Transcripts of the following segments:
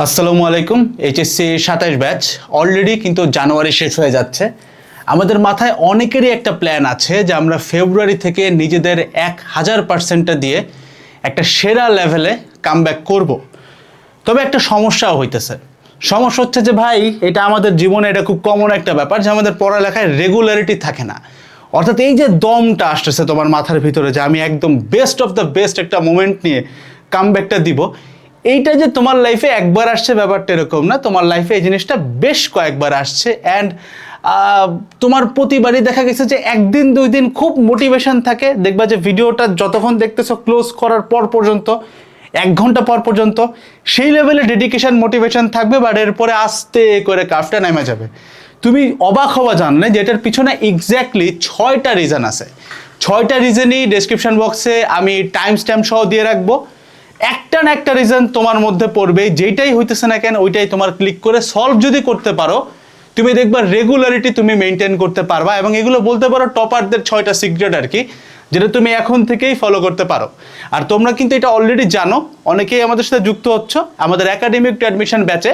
আসসালামু আলাইকুম। HSC 27 batch already কিন্তু জানুয়ারি শেষ হয়ে যাচ্ছে। আমাদের মাথায় অনেকেরই একটা প্ল্যান আছে যে আমরা ফেব্রুয়ারি থেকে নিজেদের 1000% দিয়ে একটা সেরা লেভেলে কামব্যাক করব। তবে একটা সমস্যাও হইতেছে। সমস্যা হচ্ছে যে ভাই, এটা আমাদের জীবনে এটা খুব কমন একটা ব্যাপার যে আমাদের পড়ালেখায় রেগুলারিটি থাকে না। অর্থাৎ এই যে দমটা আসতেছে তোমার মাথার ভিতরে যে আমি একদম বেস্ট অফ দ্য বেস্ট একটা মোমেন্ট নিয়ে কামব্যাকটা দিব, এইটা যে তোমার লাইফে একবার আসছে ব্যাপারটা এরকম না। তোমার লাইফে এই জিনিসটা বেশ কয়েকবার আসছে অ্যান্ড তোমার প্রতিবারই দেখা গেছে যে একদিন দুই দিন খুব মোটিভেশন থাকে, দেখবা যে ভিডিওটা যতক্ষণ দেখতেছো ক্লোজ করার পর পর্যন্ত 1 ঘন্টা পর পর্যন্ত সেই লেভেলে ডেডিকেশন মোটিভেশন থাকবে, বাট এরপরে আস্তে করে কাফটা নেমে যাবে। তুমি অবাক হওয়া জানলে যে এটার পিছনে এক্স্যাক্টলি 6টা রিজন আছে। 6টা রিজনই ডেসক্রিপশন বক্সে আমি টাইম স্ট্যাম্প সহ দিয়ে রাখবো। একটা না একটা রিজন তোমার মধ্যে পড়বে, যেটাই হইতেছে না কেন ওইটাই তোমার ক্লিক করে সলভ যদি করতে পারো, তুমি দেখবা রেগুলারিটি তুমি মেনটেন করতে পারবা। এবং এগুলো বলতে পারো টপারদের 6টা সিক্রেট আর কি, যেটা তুমি এখন থেকেই ফলো করতে পারো। আর তোমরা কিন্তু এটা অলরেডি জানো, অনেকেই আমাদের সাথে যুক্ত হচ্ছ আমাদের একাডেমিক টু অ্যাডমিশন ব্যাচে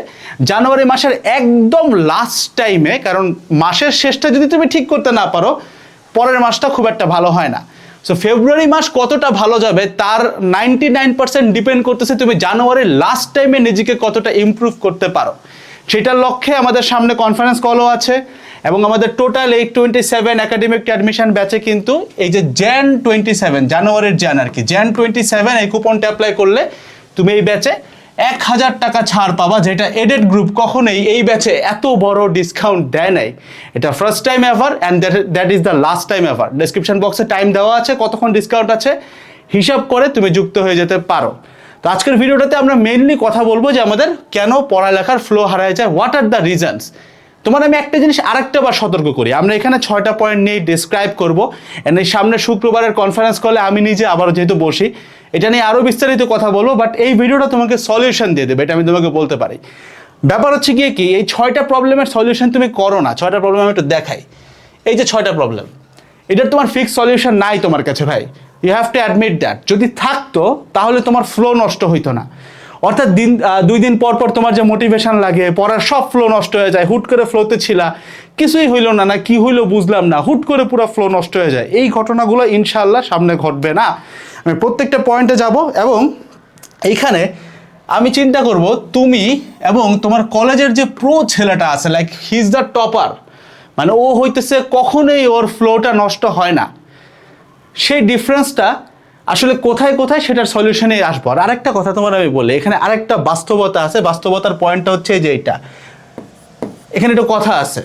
জানুয়ারি মাসের একদম লাস্ট টাইমে। কারণ মাসের শেষটা যদি তুমি ঠিক করতে না পারো, পরের মাসটা খুব একটা ভালো হয় না। সো ফেব্রুয়ারি মাস কতটা ভালো যাবে তার 99% ডিপেন্ড করতেছে তুমি জানুয়ারির লাস্ট টাইমে নিজেকে কতটা ইমপ্রুভ করতে পারো। সেটার লক্ষ্যে আমাদের সামনে কনফারেন্স কলও আছে এবং আমাদের টোটাল এই 27 একাডেমিক অ্যাডমিশন ব্যাচে কিন্তু এই যে জ্যান 27 জানুয়ারির জ্যান আর কি, জ্যান 27 এই কুপনটা অ্যাপ্লাই করলে তুমি এই ব্যাচে 1000 টাকা ছাড় পাবা, যেটা এডেড গ্রুপ কখনোই এই ব্যাচে এত বড় ডিসকাউন্ট দেয় নাই। এটা first time ever and that is the last time ever. Description বক্সে টাইম দেওয়া আছে, কতক্ষণ ডিসকাউন্ট আছে হিসাব করে তুমি যুক্ত হয়ে যেতে পারো। তো আজকের ভিডিওটাতে আমরা মেইনলি কথা বলবো যে আমাদের কেন পড়ালেখার ফ্লো হারায় যায়, হোয়াট আর দ্য রিজনস। তোমার আমি একটা জিনিস আরেকটা বার সতর্ক করি, আমরা এখানে 6টা পয়েন্ট নিয়ে ডিসক্রাইব করবো। এন্ড এই সামনে শুক্রবারের কনফারেন্স কলে আমি নিজে আবারও যেহেতু বসি, এটা নিয়ে আরও বিস্তারিত কথা বলবো, বাট এই ভিডিওটা তোমাকে সলিউশন দিয়ে দেবে, এটা আমি তোমাকে বলতে পারি। ব্যাপার হচ্ছে গিয়ে কি, এই 6টা প্রবলেমের সলিউশন তুমি করো না। 6টা প্রবলেম আমি একটু দেখাই। এই যে 6টা প্রবলেম, এটার তোমার ফিক্স সলিউশন নাই তোমার কাছে ভাই, you have to admit that. যদি থাকতো তাহলে তোমার ফ্লো নষ্ট হইতো না। অর্থাৎ 2 দিন পর পর তোমার যে মোটিভেশন লাগে, পড়ার সব ফ্লো নষ্ট হয়ে যায়, হুট করে ফ্লোতে ছিলা, কিছুই হইলো না, না কি হইলো বুঝলাম না, হুট করে পুরো ফ্লো নষ্ট হয়ে যায়। এই ঘটনাগুলো ইনশাআল্লাহ সামনে ঘটবে না। আমি প্রত্যেকটা পয়েন্টে যাব এবং এইখানে আমি চিন্তা করব তুমি এবং তোমার কলেজের যে প্রো ছেলেটা আছে, like he is the topper, মানে ও হইতেছে কখনোই ওর ফ্লোটা নষ্ট হয় না, সেই ডিফারেন্সটা আসলে কোথায় কোথায় সেটার সলিউশনে আসবো। আর আরেকটা কথা তোমার আমি বলি, এখানে আরেকটা বাস্তবতা আছে। বাস্তবতার পয়েন্টটা হচ্ছে যে এইটা, এখানে একটা কথা আছে,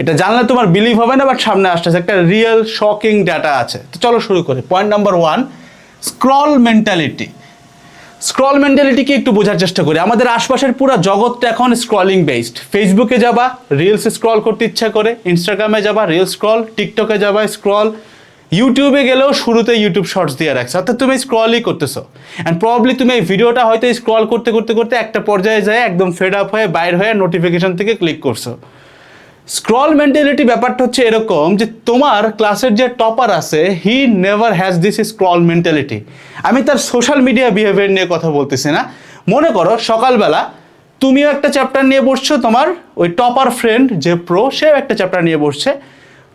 এটা জানলে তোমার বিলিভ হবে না, বাট সামনে আসতেছে একটা রিয়েল শকিং ডাটা আছে। তো চলো শুরু করি। Point number 1, scroll mentality. Scroll মেন্টালিটিকে একটু বোঝার চেষ্টা করি। আমাদের আশপাশের পুরো জগৎটা এখন স্ক্রলিং বেসড। ফেসবুকে যাবা, রিলস স্ক্রল করতে ইচ্ছা করে, ইনস্টাগ্রামে যাবা, রিল স্ক্রল, টিকটকে যাবা স্ক্রল, ইউটিউবে গেলেও শুরুতে ইউটিউব শর্টস দিয়ে রাখছে, অর্থাৎ তুমি স্ক্রলই করতেছো। অ্যান্ড প্রবাবলি তুমি এই ভিডিওটা হয়তো স্ক্রল করতে করতে করতে একটা পর্যায়ে যায় একদম ফেড আপ হয়ে বাইর হয়ে নোটিফিকেশন থেকে ক্লিক করছো। স্ক্রল মেন্টালিটি ব্যাপারটা হচ্ছে এরকম যে তোমার ক্লাসের যে টপার আছে, he never has this scroll mentality. আমি তার সোশ্যাল মিডিয়া বিহেভিয়ার নিয়ে কথা বলতেছি না। মনে করো সকালবেলা তুমিও একটা চ্যাপ্টার নিয়ে বসছো, তোমার ওই টপার ফ্রেন্ড যে প্রো, সেও একটা চ্যাপ্টার নিয়ে বসছে।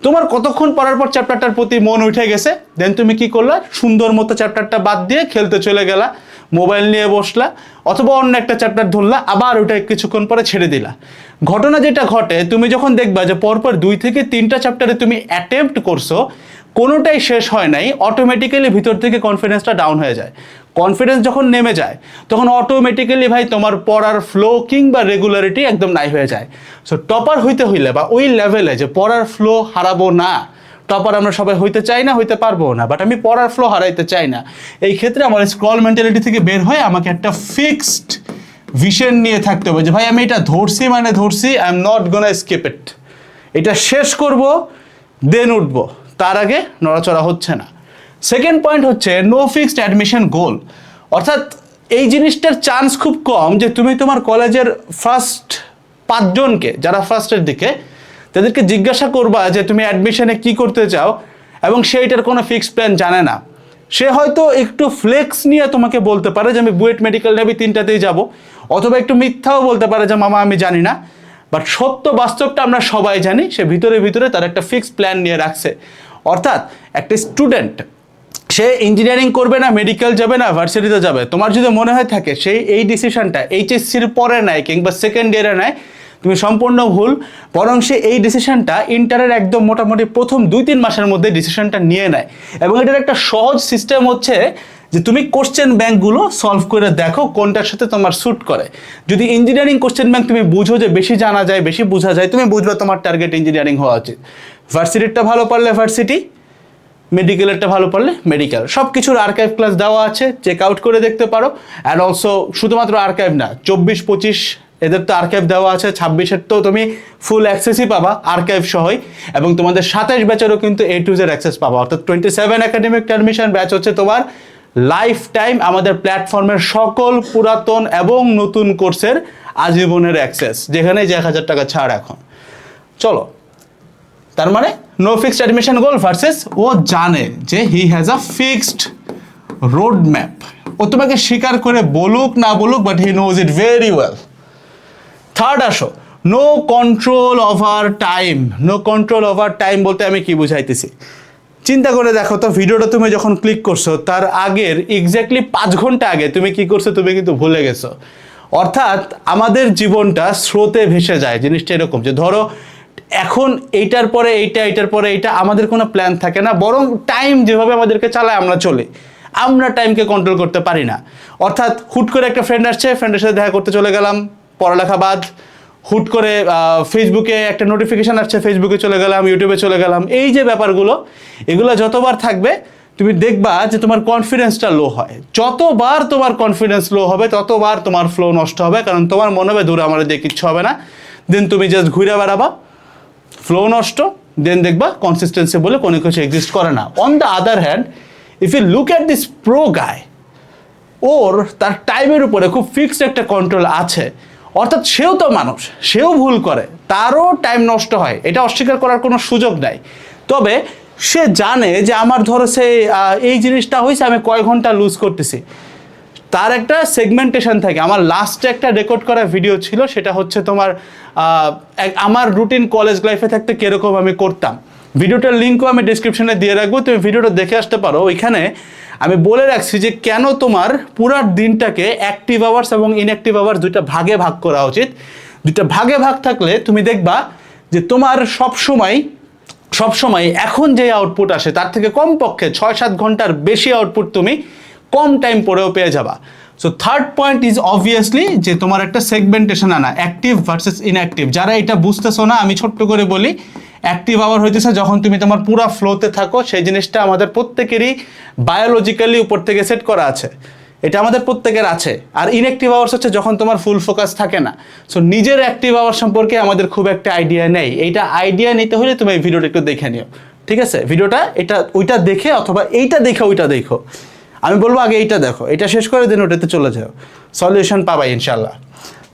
তোমার কতক্ষণ পড়ার পর চ্যাপ্টারটার প্রতি মন উঠে গেছে, দেন তুমি কি করলা, সুন্দর মতো চ্যাপ্টারটা বাদ দিয়ে খেলতে চলে গেলা, মোবাইল নিয়ে বসলা, অথবা অন্য একটা চ্যাপ্টার ধরলা, আবার ওইটা কিছুক্ষণ পরে ছেড়ে দিলা। ঘটনা যেটা ঘটে, তুমি যখন দেখবা যে পরপর 2 থেকে 3টা চ্যাপ্টারে তুমি অ্যাটেম্প্ট করছো, কোনোটাই শেষ হয় নাই, অটোমেটিক্যালি ভিতর থেকে কনফিডেন্সটা ডাউন হয়ে যায়। কনফিডেন্স যখন নেমে যায় তখন অটোমেটিক্যালি ভাই তোমার পড়ার ফ্লো কিংবা রেগুলারিটি একদম নাই হয়ে যায়। সো টপার হইতে হইলে বা ওই লেভেলে যে পড়ার ফ্লো হারাবো না, টপার আমরা সবাই হইতে চাই না, হইতে পারবো না, বাট আমি পড়ার ফ্লো হারাইতে চাই না। এই ক্ষেত্রে আমার স্ক্রল মেন্টালিটি থেকে বের হয়ে আমাকে একটা ফিক্সড ভিশন নিয়ে থাকতে হবে যে ভাই আমি এটা ধরছি মানে ধরছি, I am not gonna skip ইট, এটা শেষ করব দেন উঠবো, তার আগে নড়াচড়া হচ্ছে না। সেকেন্ড পয়েন্ট হচ্ছে নো ফিক্সড অ্যাডমিশন গোল। অর্থাৎ এই জিনিসটার চান্স খুব কম যে তুমি তোমার কলেজের ফার্স্ট 5 জনকে যারা ফার্স্টের দিকে, তাদেরকে জিজ্ঞাসা করবা যে তুমি অ্যাডমিশনে কি করতে চাও, এবং সেইটার কোনো ফিক্সড প্ল্যান জানে না। সে হয়তো একটু ফ্লেক্স নিয়ে তোমাকে বলতে পারে যে আমি বুয়েট মেডিকেল নেবি, 3টাতেই যাব, অথবা একটু মিথ্যাও বলতে পারে যে মামা আমি জানি না। বাট সত্য বাস্তবটা আমরা সবাই জানি, সে ভিতরে ভিতরে তার একটা ফিক্সড প্ল্যান নিয়ে রাখছে। অর্থাৎ একটা স্টুডেন্ট সে ইঞ্জিনিয়ারিং করবে না, মেডিকেল যাবে না, ভার্সিটিতে যাবে, তোমার যদি মনে হয় থাকে সেই এই ডিসিশনটা এইচএসসির পরে নেয় কিংবা সেকেন্ড ইয়ারে নেয়, তুমি সম্পূর্ণ ভুল। বরং সে এই ডিসিশনটা ইন্টারের একদম মোটামুটি প্রথম 2-3 মাসের মধ্যে ডিসিশনটা নিয়ে নেয়। এবং এটার একটা সহজ সিস্টেম হচ্ছে যে তুমি কোশ্চেন ব্যাংকগুলো সলভ করে দেখো কোনটার সাথে তোমার স্যুট করে। যদি ইঞ্জিনিয়ারিং কোশ্চেন ব্যাংক তুমি বুঝো যে বেশি জানা যায়, বেশি বোঝা যায়, তুমি বুঝবে তোমার টার্গেট ইঞ্জিনিয়ারিং হওয়া উচিত। ভার্সিটিটা ভালো পারলে ভার্সিটি, মেডিকেলেরটা ভালো পড়লে মেডিকেল। সব কিছুর আর্কাইভ ক্লাস দেওয়া আছে, চেক আউট করে দেখতে পারো। অ্যান্ড অলসো শুধুমাত্র আর্কাইভ না, 24-25 এদের তো আর্কাইভ দেওয়া আছে, 26-এর তো তুমি ফুল অ্যাক্সেসই পাবা আর্কাইভ সহই। এবং তোমাদের 27 ব্যাচেরও কিন্তু A to Z অ্যাক্সেস পাবা। অর্থাৎ 27 একাডেমিক টার্মিশন ব্যাচ হচ্ছে তোমার লাইফ টাইম আমাদের প্ল্যাটফর্মের সকল পুরাতন এবং নতুন কোর্সের আজীবনের অ্যাক্সেস, যেখানে যে 1000 টাকা ছাড় এখন। চলো, তার মানে no fixed admission goal versus ও জানে যে he has a fixed road map. ও তোমাকে স্বীকার করে বলুক না বলুক, but he knows it very well. Third আসো, no control over time. No control over time বলতে আমি কি বুঝাইতেছি, চিন্তা করে দেখো তো, ভিডিওটা তুমি যখন ক্লিক করছো তার আগের এক্স্যাক্টলি 5 ঘন্টা আগে তুমি কি করছো তুমি কিন্তু ভুলে গেছো। অর্থাৎ আমাদের জীবনটা স্রোতে ভেসে যায়। জিনিসটা এরকম যে ধরো এখন এইটার পরে এইটা, এইটার পরে এইটা, আমাদের কোনো প্ল্যান থাকে না, বরং টাইম যেভাবে আমাদেরকে চালায় আমরা চলি, আমরা টাইমকে কন্ট্রোল করতে পারি না। অর্থাৎ হুট করে একটা ফ্রেন্ড আসছে, ফ্রেন্ডের সাথে দেখা করতে চলে গেলাম, পড়ালেখা বাদ। হুট করে ফেসবুকে একটা নোটিফিকেশান আসছে, ফেসবুকে চলে গেলাম, ইউটিউবে চলে গেলাম। এই যে ব্যাপারগুলো, এগুলো যতবার থাকবে তুমি দেখবা যে তোমার কনফিডেন্সটা লো হয়। যতবার তোমার কনফিডেন্স লো হবে ততবার তোমার ফ্লো নষ্ট হবে, কারণ তোমার মনে হবে দূরে আমার দিয়ে কিচ্ছু হবে না। দেন তুমি জাস্ট ঘুরে বেড়াবা, ফ্লো নষ্ট। দেন দেখবা কনসিস্টেন্সি বলে কোনো কিছু এক্সিস্ট করে না। On the other hand, if you look at this pro guy, ওর তার টাইমের উপরে খুব ফিক্সড একটা কন্ট্রোল আছে। অর্থাৎ সেও তো মানুষ, সেও ভুল করে, তারও টাইম নষ্ট হয়, এটা অস্বীকার করার কোনো সুযোগ নাই। তবে সে জানে যে আমার ধরো সে এই জিনিসটা হয়েছে, আমি কয় ঘন্টা লুজ করতেছি। তার একটা সেগমেন্টেশন থাকে। আমার লাস্টে একটা রেকর্ড করা ভিডিও ছিল, সেটা হচ্ছে তোমার আমার রুটিন কলেজ লাইফে থাকতে কীরকম আমি করতাম। ভিডিওটার লিঙ্কও আমি ডিসক্রিপশনে দিয়ে রাখবো, তুমি ভিডিওটা দেখে আসতে পারো। ওইখানে আমি বলে রাখছি যে কেন তোমার পুরো দিনটাকে অ্যাক্টিভ আওয়ার্স এবং ইনঅ্যাক্টিভ আওয়ার্স দুইটা ভাগে ভাগ করা উচিত। দুইটা ভাগে ভাগ থাকলে তুমি দেখবা যে তোমার সবসময় এখন যে আউটপুট আসে তার থেকে কমপক্ষে 6-7 ঘন্টার বেশি আউটপুট তুমি কম টাইম পরেও পেয়ে যাবা। So third point is obviously যে তোমার একটা সেগমেন্টেশন আনা, অ্যাক্টিভ ভার্সেস ইনঅ্যাক্টিভ। যারা এটা বুঝতেছো না, আমি ছোট্ট করে বলি, অ্যাক্টিভ আওয়ার হইতেছে যখন তুমি তোমার পুরো ফ্লোতে থাকো। সেই জিনিসটা আমাদের প্রত্যেকেরই বায়োলজিক্যালি উপর থেকে সেট করা আছে, এটা আমাদের প্রত্যেকের আছে। আর ইনঅ্যাক্টিভ আওয়ার্স হচ্ছে যখন তোমার ফুল ফোকাস থাকে না। সো নিজের অ্যাক্টিভ আওয়ার সম্পর্কে আমাদের খুব একটা আইডিয়া নেই। এইটা আইডিয়া নিতে হলে তুমি এই ভিডিওটা একটু দেখে নিও, ঠিক আছে? ভিডিওটা ওইটা দেখে অথবা এইটা দেখে ওইটা দেখো। আমি বলবো আগে এইটা দেখো, এটা শেষ করে দিন ওটাতে চলে যাও, সলিউশন পাবাই ইনশাল্লাহ।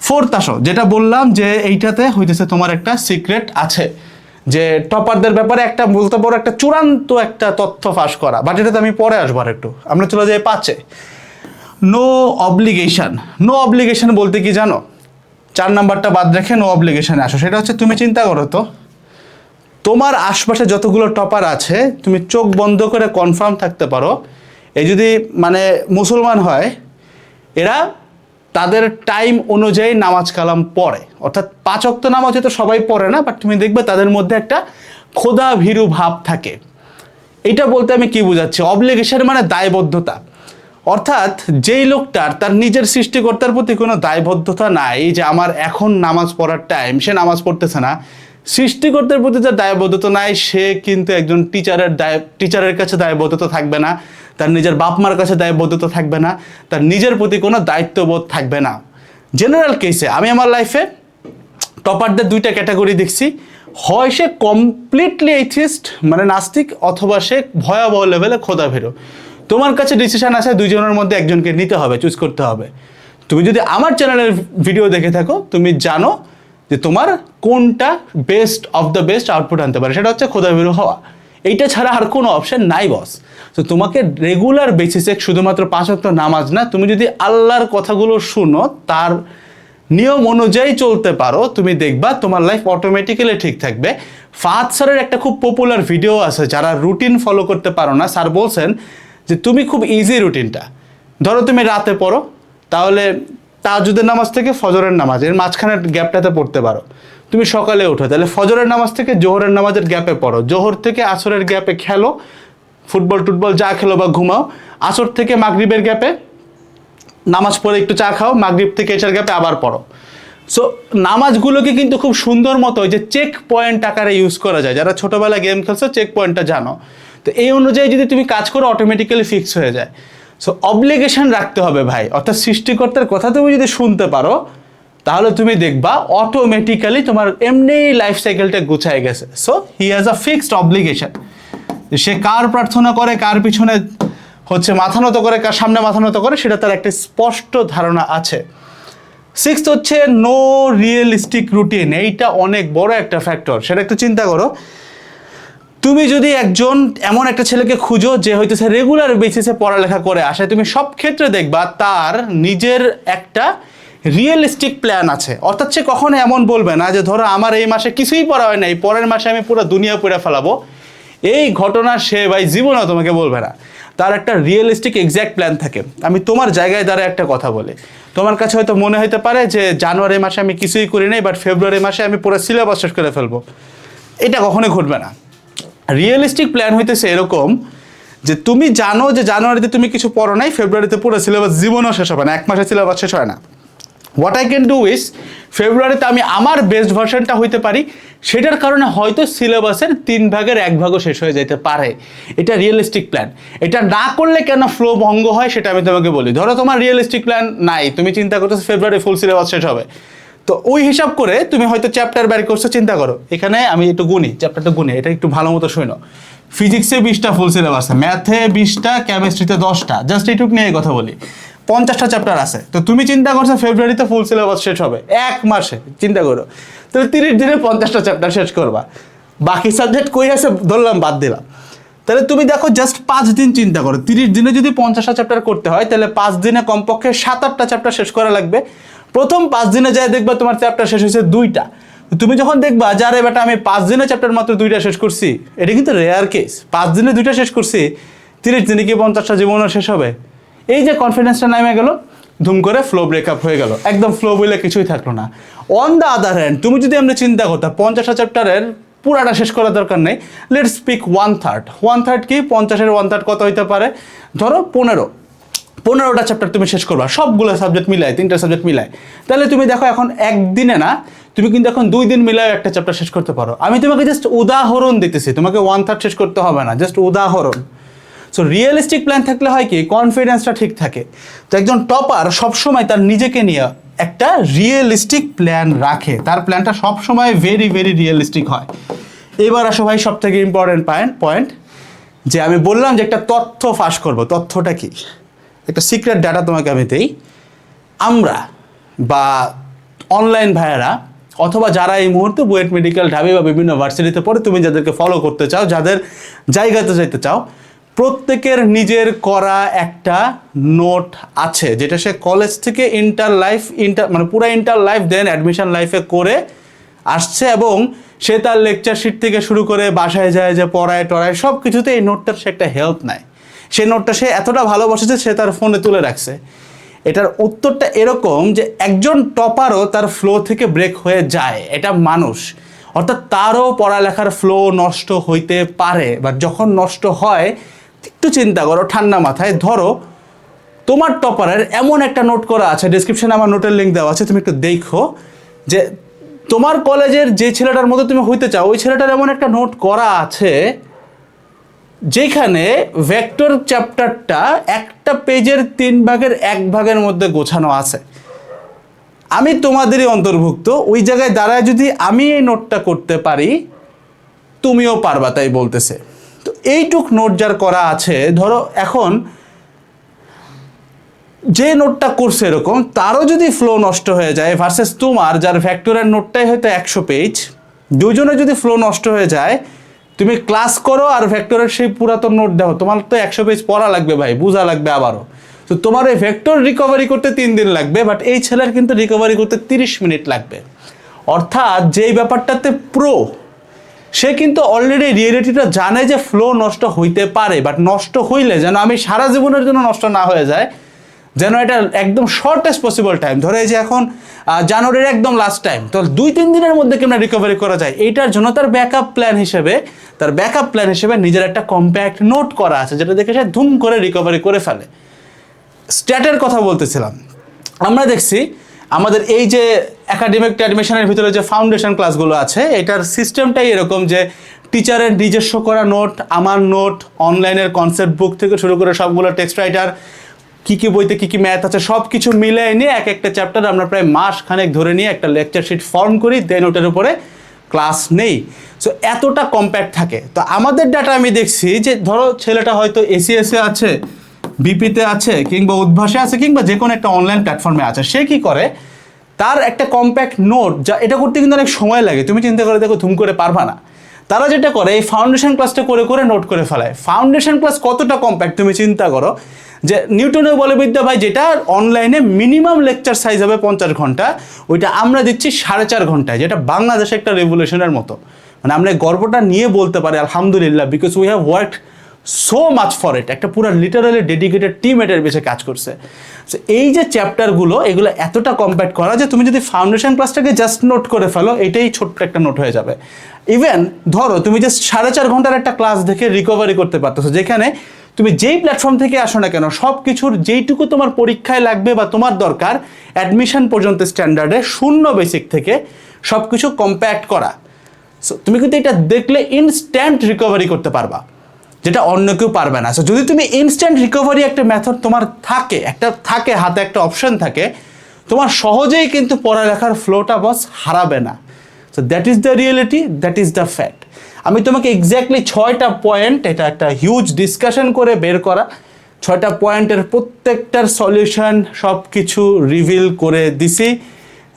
ফোর্থ আসো, যেটা বললাম যে এইটাতে হইতেছে তোমার একটা সিক্রেট আছে, যে টপারদের ব্যাপারে একটা বলতে পারো একটা চূড়ান্ত একটা তথ্য ফাঁস করা। বাট এটাতে আমি পরে আসবো আর একটু, আমরা চলে যাই 5-এ। No obligation. নো অব্লিগেশন বলতে কি জানো? 4 নাম্বারটা বাদ রেখে নো অব্লিগেশনে আসো। সেটা হচ্ছে তুমি চিন্তা করো তো, তোমার আশপাশে যতগুলো টপার আছে তুমি চোখ বন্ধ করে কনফার্ম থাকতে পারো, এই যদি মানে মুসলমান হয়, এরা তাদের টাইম অনুযায়ী নামাজ কালাম পড়ে। অর্থাৎ 5 ওয়াক্ত নামাজ হয়তো সবাই পড়ে না, বাট তুমি দেখবে তাদের মধ্যে একটা খোদা ভীরু ভাব থাকে। এটা বলতে আমি কি বোঝাচ্ছি? অব্লিগেশন মানে দায়বদ্ধতা। অর্থাৎ যেই লোকটার তার নিজের সৃষ্টিকর্তার প্রতি কোনো দায়বদ্ধতা নাই, যে আমার এখন নামাজ পড়ার টাইম, সে নামাজ পড়তেছে না, সৃষ্টিকর্তার প্রতি যার দায়বদ্ধতা নাই, সে কিন্তু একজন টিচারের কাছে দায়বদ্ধতা থাকবে না, তার নিজের বাপ মার কাছে দায়বদ্ধতা থাকবে না, তার নিজের প্রতি কোনো দায়িত্ববোধ থাকবে না। জেনারেল কেসে আমি আমার লাইফে টপারদের 2টা ক্যাটাগরি দেখছি। হয় সে কমপ্লিটলি এথিস্ট মানে নাস্তিক, অথবা সে ভয়াবহ লেভেলে খোদাভীরু। তোমার কাছে ডিসিশন আছে, 2 জনের মধ্যে একজনকে নিতে হবে, চুজ করতে হবে। তুমি যদি আমার চ্যানেলের ভিডিও দেখে থাকো, তুমি জানো যে তোমার কোনটা best of the best output আনতে পারে, সেটা হচ্ছে খোদাভীরু হওয়া। এইটা ছাড়া আর কোনো অপশন নাই বস। তো তোমাকে রেগুলার বেসিসে শুধুমাত্র 5 ওয়াক্ত নামাজ না, তুমি যদি আল্লাহর কথাগুলো শুনো, তার নিয়ম অনুযায়ী চলতে পারো, তুমি দেখবা তোমার লাইফ অটোমেটিক্যালি ঠিক থাকবে। ফাহাদ স্যারের একটা খুব পপুলার ভিডিও আছে, যারা রুটিন ফলো করতে পারো না, স্যার বলছেন যে তুমি খুব ইজি রুটিনটা ধরো, তুমি রাতে পড়ো, তাহলে তাহাজ্জুদের নামাজ থেকে ফজরের নামাজ এর মাঝখানের গ্যাপটাতে পড়তে পারো। তুমি সকালে ওঠো, তাহলে ফজরের নামাজ থেকে জোহরের নামাজের গ্যাপে পড়ো, জোহর থেকে আসরের গ্যাপে খেলো, ফুটবল টুটবল যা খেলো বা ঘুমাও, আসর থেকে মাগরিবের গ্যাপে নামাজ পড়ে একটু চা খাও, মাগরিব থেকে এশার গ্যাপে আবার পড়ো। সো নামাজগুলোকে কিন্তু খুব সুন্দর মতো ওই যে চেক পয়েন্ট আকারে ইউজ করা যায়। যারা ছোটোবেলায় গেম খেলছো চেক পয়েন্টটা জানো, তো এই অনুযায়ী যদি তুমি কাজ করো অটোমেটিক্যালি ফিক্স হয়ে যায়। সো অব্লিগেশন রাখতে হবে ভাই, অর্থাৎ সৃষ্টিকর্তার কথা তুমি যদি শুনতে পারো, তাহলে তুমি দেখবা অটোমেটিক্যালি তোমার এমনি লাইফ সাইকেলটা গুছায় গেছে। So he has a fixed obligation. সে কার প্রার্থনা করে, কার পিছনে হচ্ছে মাথা নত করে, কার সামনে মাথা নত করে, সেটা তার একটা স্পষ্ট ধারণা আছে। 6th হচ্ছে নো রিয়েলিস্টিক রুটিন। এইটা অনেক বড় একটা ফ্যাক্টর, সেটা একটু চিন্তা করো। তুমি যদি একজন এমন একটা ছেলেকে খুঁজো যে হইতেছে রেগুলার বেসিসে পড়ালেখা করে আসে, তুমি সব ক্ষেত্রে দেখবা তার নিজের একটা রিয়েলিস্টিক প্ল্যান আছে। অর্থাৎ সে কখনো এমন বলবে না যে ধরো আমার এই মাসে কিছুই পড়া হয় নাই, পরের মাসে আমি পুরো দুনিয়া পড়ে ফেলাবো, এই ঘটনা সে ভাই জীবনেও তোমাকে বলবে না। তার একটা রিয়েলিস্টিক এক্স্যাক্ট প্ল্যান থাকে। আমি তোমার জায়গায় দ্বারা একটা কথা বলি, তোমার কাছে হয়তো মনে হতে পারে যে জানুয়ারি মাসে আমি কিছুই করি নাই, বাট ফেব্রুয়ারি মাসে আমি পুরো সিলেবাস শেষ করে ফেলবো। এটা কখনোই ঘটবে না। রিয়েলিস্টিক প্ল্যান হইতেছে এরকম যে তুমি জানো যে জানুয়ারিতে তুমি কিছু পড়ো নাই, ফেব্রুয়ারিতে পুরো সিলেবাস জীবনও শেষ হবে না, 1 মাসে সিলেবাস শেষ হয় না। What I can do is, ফেব্রুয়ারিতে আমি আমার বেস্ট ভার্সনটা হইতে পারি, সেটার কারণে হয়তো সিলেবাসের 3 ভাগের 1 ভাগও শেষ হয়ে যেতে পারে। এটা রিয়েলিস্টিক প্ল্যান। এটা না করলে কেন ফ্লো ভঙ্গ হয় সেটা আমি তোমাকে বলি। ধরো তোমার রিয়েলিস্টিক প্ল্যান নাই, তুমি চিন্তা করতেছো ফেব্রুয়ারি ফুল সিলেবাস শেষ হবে, তো ওই হিসাব করে তুমি হয়তো চ্যাপ্টার বের করছো। চিন্তা করো, এখানে আমি একটু গুনি, চ্যাপ্টারটা গুনি, এটা একটু ভালো মতো শুনো। ফিজিক্সে 20টা ফুল সিলেবাস আছে, ম্যাথে 20টা, কেমিস্ট্রিতে 10টা, জাস্ট এইটুক নিয়ে কথা বলি, 50টা চ্যাপ্টার আছে। তো তুমি চিন্তা করছো ফেব্রুয়ারিতে ফুল সিলেবাস শেষ হবে 1 মাসে, চিন্তা করো, তাহলে 30 দিনে 50টা চ্যাপ্টার শেষ করবা। বাকি সাবজেক্ট কই আছে ধরলাম, বাদ দিলাম। তাহলে তুমি দেখো জাস্ট 5 দিন চিন্তা করো, 30 দিনে যদি 50টা চ্যাপ্টার করতে হয়, তাহলে 5 দিনে কমপক্ষে 7-8টা চ্যাপ্টার শেষ করা লাগবে। প্রথম 5 দিনে যাই দেখবা তোমার চ্যাপ্টার শেষ হয়েছে 2টা। তুমি যখন দেখবা যারে বেটা আমি 5 দিনে চ্যাপ্টার মাত্র 2টা শেষ করছি, এটা কিন্তু রেয়ার কেস। 5 দিনে 2টা শেষ করছি, 30 দিনে কি 50টা জীবনও শেষ হবে? এই যে কনফিডেন্সটা নামে গেল, ধুম করে ফ্লো ব্রেকআপ হয়ে গেল, একদম ফ্লো বলে কিছুই থাকলো না। অন দ্য আদার হ্যান্ড, তুমি যদি আমরা চিন্তা করতাম 50টা চ্যাপ্টারের পুরাটা শেষ করার দরকার নেই, লেটস স্পিক 1/3। 1/3 কি, 50-এর 1/3 কত হইতে পারে? ধরো 15টা চ্যাপ্টার তুমি শেষ করবা, সবগুলো সাবজেক্ট মিলায়, 3টা সাবজেক্ট মিলায়। তাহলে তুমি দেখো এখন একদিনে না, তুমি কিন্তু এখন 2 দিন মিলায় একটা চ্যাপ্টার শেষ করতে পারো। আমি তোমাকে জাস্ট উদাহরণ দিতেছি, তোমাকে 1/3 শেষ করতে হবে না, জাস্ট উদাহরণ। সো রিয়েলিস্টিক প্ল্যান থাকলে হয় কি, কনফিডেন্সটা ঠিক থাকে। তো একজন টপার সবসময় তার নিজেকে নিয়ে একটা রিয়েলিস্টিক প্ল্যান রাখে, তার প্ল্যানটা সবসময় ভেরি ভেরি রিয়েলিস্টিক হয়। এবার আসো ভাই সব থেকে ইম্পর্টেন্ট পয়েন্ট, যে আমি বললাম যে একটা তথ্য ফাঁস করব। তথ্যটা কি? একটা সিক্রেট ডাটা তোমাকে আমি দেই। আমরা বা অনলাইন ভাইয়েরা, অথবা যারা এই মুহূর্তে বুয়েট মেডিকেল, ঢাবি বা বিভিন্ন ভার্সিটিতে পড়ে, তুমি যাদেরকে ফলো করতে চাও, যাদের জায়গাতে যেতে চাও, প্রত্যেকের নিজের করা একটা নোট আছে, যেটা সে কলেজ থেকে মানে পুরো ইন্টার লাইফ দেন অ্যাডমিশন লাইফে করে আসছে, এবং সে তার লেকচার শিট থেকে শুরু করে বাসায় যায় যে পড়ায় টড়ায় সব কিছুতে এই নোটটার সে একটা হেল্প নেয়। সেই নোটটা সে এতটা ভালোবাসেছে সে তার ফোনে তুলে রাখছে। এটার উত্তরটা এরকম যে একজন টপারও তার ফ্লো থেকে ব্রেক হয়ে যায়, এটা মানুষ। অর্থাৎ তারও পড়ালেখার ফ্লো নষ্ট হইতে পারে, বা যখন নষ্ট হয় একটু চিন্তা করো ঠান্ডা মাথায়। ধরো তোমার টপারের এমন একটা নোট করা আছে, ডেসক্রিপশনে আমার নোটের লিঙ্ক দেওয়া আছে, তুমি একটু দেখো যে তোমার কলেজের যে ছেলেটার মতো তুমি হইতে চাও, ওই ছেলেটার এমন একটা নোট করা আছে যেখানে ভেক্টর চ্যাপ্টারটা একটা পেজের 3 ভাগের 1 ভাগের মধ্যে গোছানো আছে। আমি তোমাদেরই অন্তর্ভুক্ত। ওই জায়গায় দাঁড়ায় যদি আমি এই নোটটা করতে পারি, তুমিও পারবা, তাই বলতেছে। তো এইটুক নোট যার করা আছে, ধরো এখন যে নোটটা করছে এরকম, তারও যদি ফ্লো নষ্ট হয়ে যায় ভার্সেস তোমার যার ভেক্টরের নোটটাই হয়তো 100 পেজ, দুজনে যদি ফ্লো নষ্ট হয়ে যায়, তুমি ক্লাস করো আর ভেক্টরের সেই পুরাতন নোট দেখো, তোমার তো 100 পেজ পড়া লাগবে ভাই, বোঝা লাগবে আবারও। তো তোমার এই ভেক্টর রিকভারি করতে 3 দিন লাগবে, বাট এই ছেলের কিন্তু রিকভারি করতে 30 মিনিট লাগবে। অর্থাৎ যেই ব্যাপারটাতে প্রো, সে কিন্তু অলরেডি রিয়েলিটিটা জানে যে ফ্লো নষ্ট হইতে পারে, বাট নষ্ট হইলে যেন আমি সারা জীবনের জন্য নষ্ট না হয়ে যায়, যেন এটা একদম শর্টেস্ট পসিবল টাইম, ধরে এই যে এখন জানুয়ারির একদম লাস্ট টাইম, তো 2-3 দিনের মধ্যে কেমন রিকভারি করা যায়, এইটার জন্য তার ব্যাকআপ প্ল্যান হিসেবে নিজের একটা কম্প্যাক্ট নোট করা আছে, যেটা দেখে সে ধুম করে রিকভারি করে ফেলে। স্ট্যাটের কথা বলতেছিলাম, আমরা দেখছি আমাদের এই যে একাডেমিক অ্যাডমিশনের ভিতরে যে ফাউন্ডেশন ক্লাসগুলো আছে, এটার সিস্টেমটাই এরকম যে টিচারের নিজস্ব করা নোট, আমার নোট, অনলাইনের কনসেপ্ট বুক থেকে শুরু করে সবগুলো টেক্সট রাইটার, কী কী বইতে কী কী ম্যাথ আছে সব কিছু মিলে নিয়ে এক একটা চ্যাপ্টার আমরা প্রায় মাস খানেক ধরে নিয়ে একটা লেকচার শিট ফর্ম করি, দেন ওটার উপরে ক্লাস নেই। সো এতটা কম্প্যাক্ট থাকে। তো আমাদের ডাটা আমি দেখছি যে ধরো ছেলেটা হয়তো এসিএসে আছে, বিপিতে আছে, কিংবা উদ্ভাসে আছে, কিংবা যে কোনো একটা অনলাইন প্ল্যাটফর্মে আছে, সে কি করে, তার একটা কম্প্যাক্ট নোট, যা এটা করতে কিন্তু অনেক সময় লাগে, তুমি চিন্তা করে দেখো ধুম করে পারবা না। তারা যেটা করে এই ফাউন্ডেশন ক্লাসটা করে করে নোট করে ফেলায়। ফাউন্ডেশন ক্লাস কতটা কম্প্যাক্ট তুমি চিন্তা করো, যে নিউটনের বলবিদ্যা ভাই যেটা অনলাইনে মিনিমাম লেকচার সাইজ হবে 50 ঘন্টা, ওইটা আমরা দিচ্ছি 4.5 ঘন্টায়, যেটা বাংলাদেশে একটা রেভলিউশনের মতো। মানে আমরা গর্বটা নিয়ে বলতে পারি আলহামদুলিল্লাহ, because we have worked so much for it. একটা পুরো লিটারালি ডেডিকেটেড টিম এটার বেশি কাজ করছে। সো এই যে চ্যাপ্টারগুলো, এগুলো এতটা কম্প্যাক্ট করা যে তুমি যদি ফাউন্ডেশন ক্লাসটাকে জাস্ট নোট করে ফেলো, এটাই ছোট্ট একটা নোট হয়ে যাবে। ইভেন ধরো তুমি জাস্ট 4.5 ঘন্টার একটা ক্লাস দেখে রিকভারি করতে পারতেছো, যেখানে তুমি যেই প্ল্যাটফর্ম থেকে আসো না কেন, সব কিছুর যেইটুকু তোমার পরীক্ষায় লাগবে বা তোমার দরকার অ্যাডমিশন পর্যন্ত স্ট্যান্ডার্ডে 0 বেসিক থেকে সব কিছু কম্প্যাক্ট করা। সো তুমি কিন্তু এটা দেখলে ইনস্ট্যান্ট রিকভারি করতে পারবা, যেটা অন্য কেউ পারবে না। সো যদি তুমি ইনস্ট্যান্ট রিকভারি একটা মেথড তোমার থাকে হাতে, একটা অপশন থাকে, তোমার সহজেই কিন্তু পড়ালেখার ফ্লোটা বস হারাবে না। So that is the reality, that is the fact. আমি তোমাকে এক্স্যাক্টলি 6টা পয়েন্ট, এটা একটা হিউজ ডিসকাশন করে বের করা, 6টা পয়েন্টের প্রত্যেকটার সলিউশন সব কিছু রিভিল করে দিছি।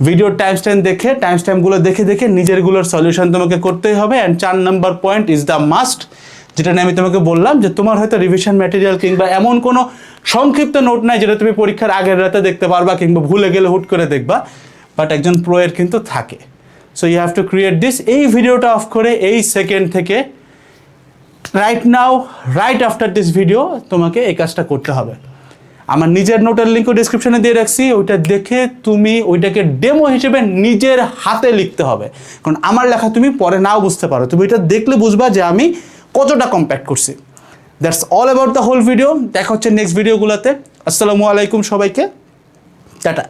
ভিডিও টাইমস্ট্যাম্পগুলো দেখে নিজেরগুলোর সলিউশন তোমাকে করতেই হবে। And 4 number point is the must, যেটা নিয়ে আমি তোমাকে বললাম যে তোমার হয়তো রিভিশন ম্যাটেরিয়াল কিংবা এমন কোনো সংক্ষিপ্ত নোট নাই যেটা তুমি পরীক্ষার আগের রাতে দেখতে পারবা, কিংবা ভুলে গেলে হুট করে দেখবা, বাট একজন প্রো এর কিন্তু থাকে। So you have to create this. এই ভিডিওটা অফ করে এই সেকেন্ড থেকে right now, right after this video তোমাকে এই কাজটা করতে হবে। আমার নিজের নোটের লিঙ্কও ডিসক্রিপশনে দিয়ে রাখছি, ওইটা দেখে তুমি ওইটাকে ডেমো হিসেবে নিজের হাতে লিখতে হবে। কারণ আমার লেখা তুমি পরে নাও বুঝতে পারো, তুমি এটা দেখলে বুঝবা যে আমি কতটা কম্প্যাক্ট করছি। That's all about the whole video. দেখা হচ্ছে নেক্সট ভিডিওগুলোতে। আসসালামু আলাইকুম সবাইকে, টাটা।